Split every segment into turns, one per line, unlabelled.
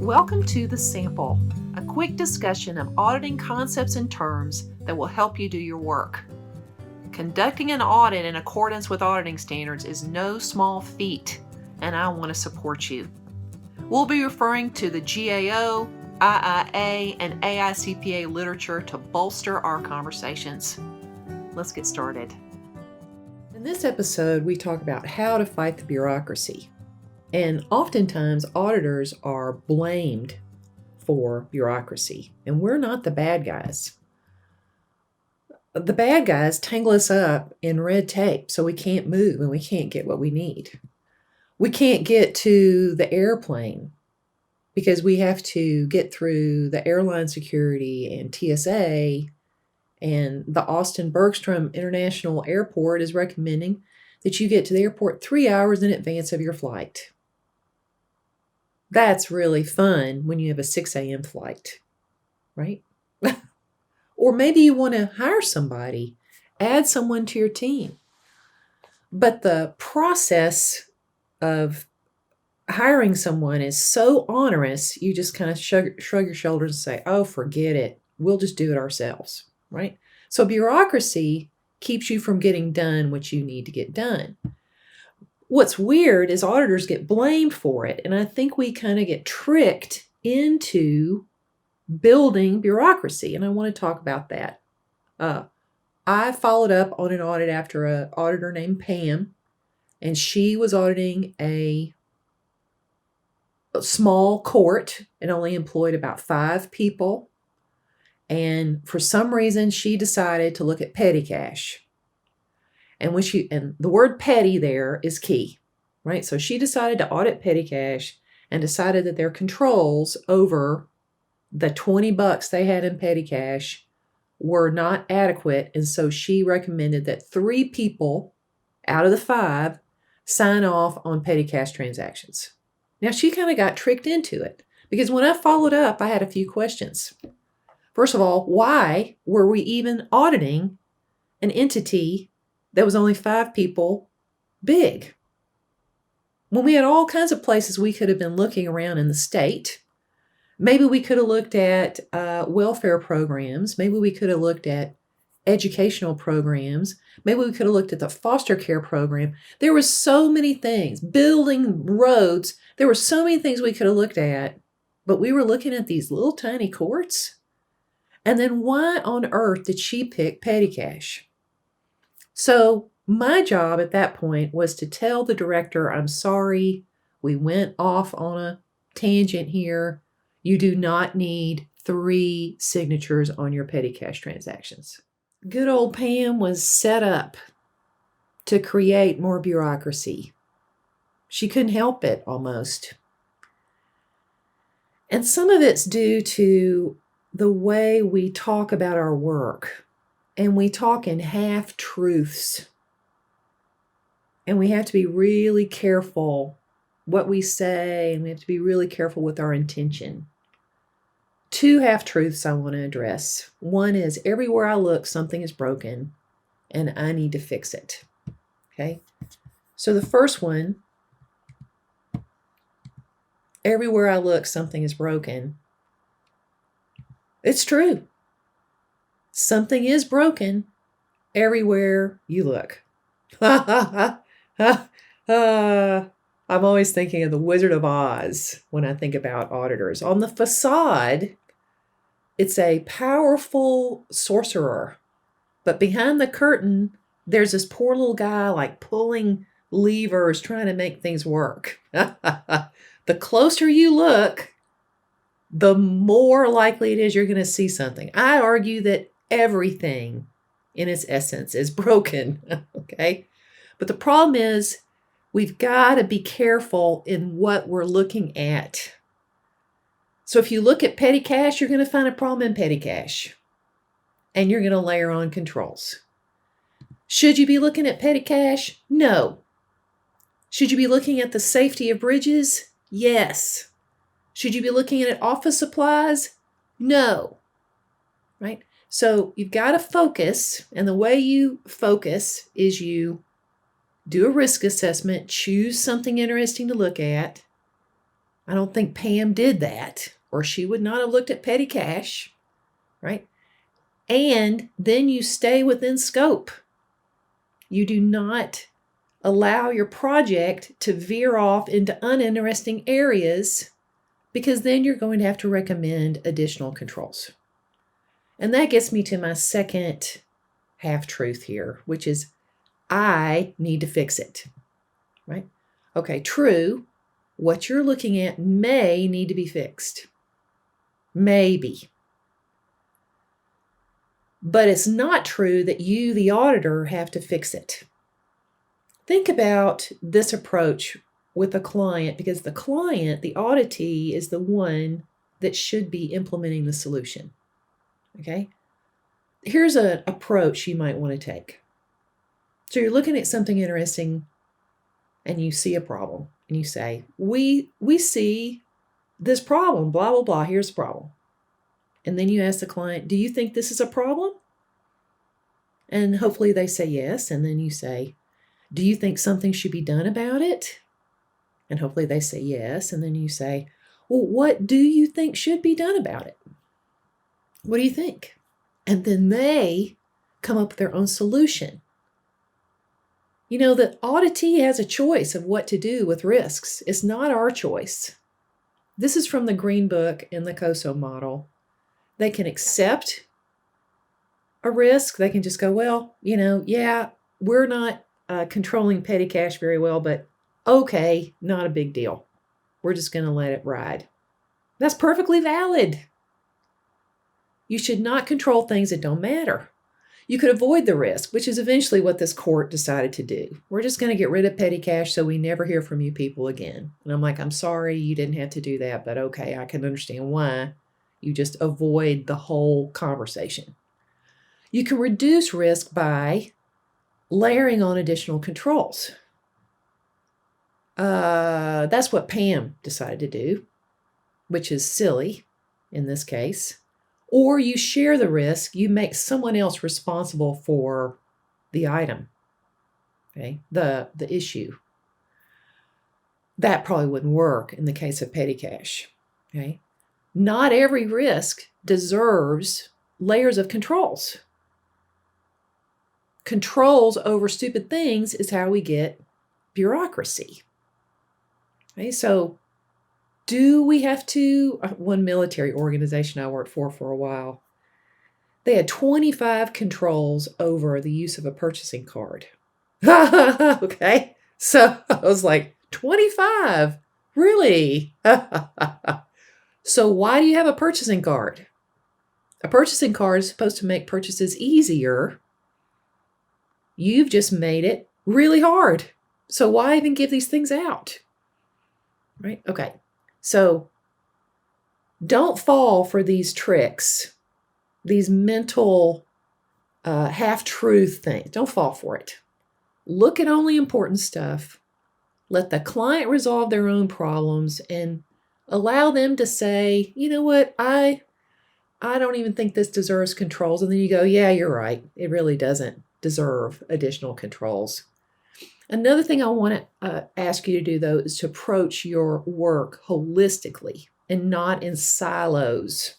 Welcome to The Sample, a quick discussion of auditing concepts and terms that will help you do your work. Conducting an audit in accordance with auditing standards is no small feat, and I want to support you. We'll be referring to the GAO, IIA, and AICPA literature to bolster our conversations. Let's get started. In this episode, we talk about how to fight the bureaucracy. And oftentimes, auditors are blamed for bureaucracy, and we're not the bad guys. The bad guys tangle us up in red tape so we can't move and we can't get what we need. We can't get to the airplane because we have to get through the airline security and TSA, and the Austin-Bergstrom International Airport is recommending that you get to the airport 3 hours in advance of your flight. That's really fun when you have a 6 a.m. flight, right? Or maybe you want to hire somebody, add someone to your team. But the process of hiring someone is so onerous, you just kind of shrug your shoulders and say, oh, forget it. We'll just do it ourselves, right? So bureaucracy keeps you from getting done what you need to get done. What's weird is auditors get blamed for it, and I think we kind of get tricked into building bureaucracy, and I want to talk about that. I followed up on an audit after an auditor named Pam, and she was auditing a small court and only employed about 5 people, and for some reason she decided to look at petty cash. And the word petty there is key, right? So she decided to audit petty cash and decided that their controls over the $20 they had in petty cash were not adequate. And so she recommended that 3 people out of the 5 sign off on petty cash transactions. Now she kind of got tricked into it because when I followed up, I had a few questions. First of all, why were we even auditing an entity that was only 5 people big? When we had all kinds of places we could have been looking around in the state. Maybe we could have looked at welfare programs. Maybe we could have looked at educational programs. Maybe we could have looked at the foster care program. There were so many things. Building roads. There were so many things we could have looked at, but we were looking at these little tiny courts. And then why on earth did she pick petty cash? So my job at that point was to tell the director, I'm sorry, we went off on a tangent here. You do not need 3 signatures on your petty cash transactions. Good old Pam was set up to create more bureaucracy. She couldn't help it almost. And some of it's due to the way we talk about our work. And we talk in half-truths. And we have to be really careful what we say, and we have to be really careful with our intention. 2 half-truths I want to address. One is everywhere I look, something is broken, and I need to fix it. Okay? So the first one, everywhere I look, something is broken. It's true. Something is broken everywhere you look. I'm always thinking of the Wizard of Oz when I think about auditors. On the facade, it's a powerful sorcerer. But behind the curtain, there's this poor little guy like pulling levers, trying to make things work. The closer you look, the more likely it is you're going to see something. I argue that everything in its essence is broken, okay? But the problem is we've got to be careful in what we're looking at. So if you look at petty cash, you're going to find a problem in petty cash, and you're going to layer on controls. Should you be looking at petty cash? No. Should you be looking at the safety of bridges? Yes. Should you be looking at office supplies? No. Right? So you've got to focus, and the way you focus is you do a risk assessment, choose something interesting to look at, I don't think Pam did that, or she would not have looked at petty cash, right? And then you stay within scope. You do not allow your project to veer off into uninteresting areas, because then you're going to have to recommend additional controls. And that gets me to my second half-truth here, which is I need to fix it, right? Okay, true. What you're looking at may need to be fixed. Maybe. But it's not true that you, the auditor, have to fix it. Think about this approach with a client, because the client, the auditee, is the one that should be implementing the solution. Okay? Here's an approach you might want to take. So you're looking at something interesting and you see a problem and you say, we see this problem, blah, blah, blah, here's the problem. And then you ask the client, do you think this is a problem? And hopefully they say yes. And then you say, do you think something should be done about it? And hopefully they say yes. And then you say, well, what do you think should be done about it? What do you think? And then they come up with their own solution. You know, the auditee has a choice of what to do with risks. It's not our choice. This is from the Green Book and the COSO model. They can accept a risk. They can just go, well, yeah, we're not controlling petty cash very well, but okay, not a big deal. We're just going to let it ride. That's perfectly valid. You should not control things that don't matter. You could avoid the risk, which is eventually what this court decided to do. We're just going to get rid of petty cash so we never hear from you people again. And I'm like, I'm sorry you didn't have to do that, but okay, I can understand why you just avoid the whole conversation. You can reduce risk by layering on additional controls. That's what Pam decided to do, which is silly in this case. Or you share the risk, you make someone else responsible for the item, okay, the issue. That probably wouldn't work in the case of petty cash, okay? Not every risk deserves layers of controls. Controls over stupid things is how we get bureaucracy. Okay, so do we have to? One military organization I worked for a while, they had 25 controls over the use of a purchasing card. Okay, so I was like, 25? Really? So why do you have a purchasing card? A purchasing card is supposed to make purchases easier. You've just made it really hard. So why even give these things out? Right? Okay. So don't fall for these tricks, these mental half-truth things. Don't fall for it. Look at only important stuff. Let the client resolve their own problems and allow them to say, you know what, I don't even think this deserves controls. And then you go, yeah, you're right. It really doesn't deserve additional controls. Another thing I want to ask you to do, though, is to approach your work holistically and not in silos,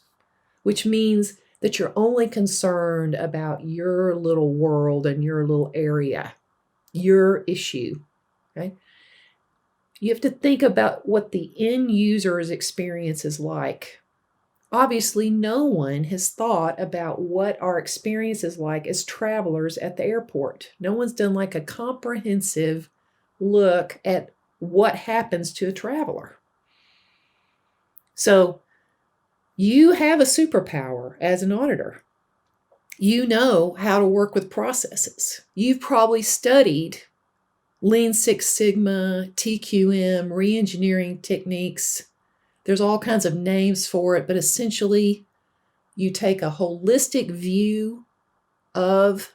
which means that you're only concerned about your little world and your little area, your issue, okay? You have to think about what the end user's experience is like. Obviously, no one has thought about what our experience is like as travelers at the airport. No one's done like a comprehensive look at what happens to a traveler. So you have a superpower as an auditor. You know how to work with processes. You've probably studied Lean Six Sigma, TQM, re-engineering techniques. There's all kinds of names for it, but essentially you take a holistic view of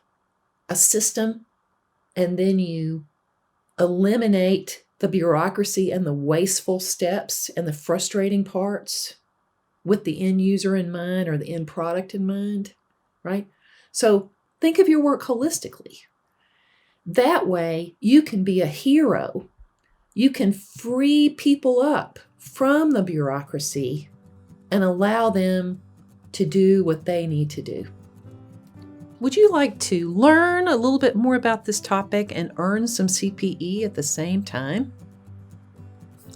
a system and then you eliminate the bureaucracy and the wasteful steps and the frustrating parts with the end user in mind or the end product in mind, right? So think of your work holistically. That way you can be a hero. You can free people up from the bureaucracy and allow them to do what they need to do. Would you like to learn a little bit more about this topic and earn some CPE at the same time?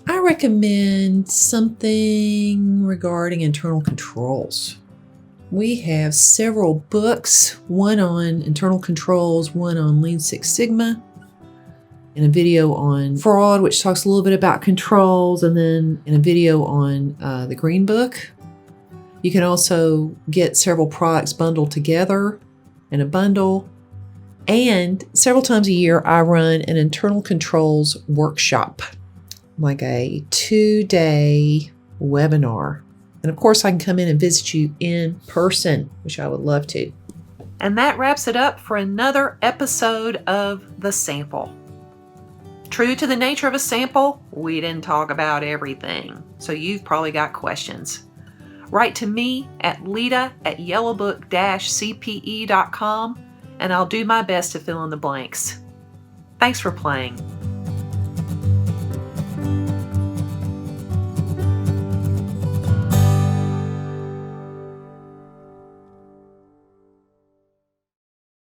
I recommend something regarding internal controls. We have several books, one on internal controls, one on Lean Six Sigma, and a video on fraud, which talks a little bit about controls, and then in a video on the Green Book. You can also get several products bundled together in a bundle. And several times a year, I run an internal controls workshop, like a 2-day webinar. And of course, I can come in and visit you in person, which I would love to. And that wraps it up for another episode of The Sample. True to the nature of a sample, we didn't talk about everything, so you've probably got questions. Write to me at Leita@Yellowbook-CPE.com, and I'll do my best to fill in the blanks. Thanks for playing.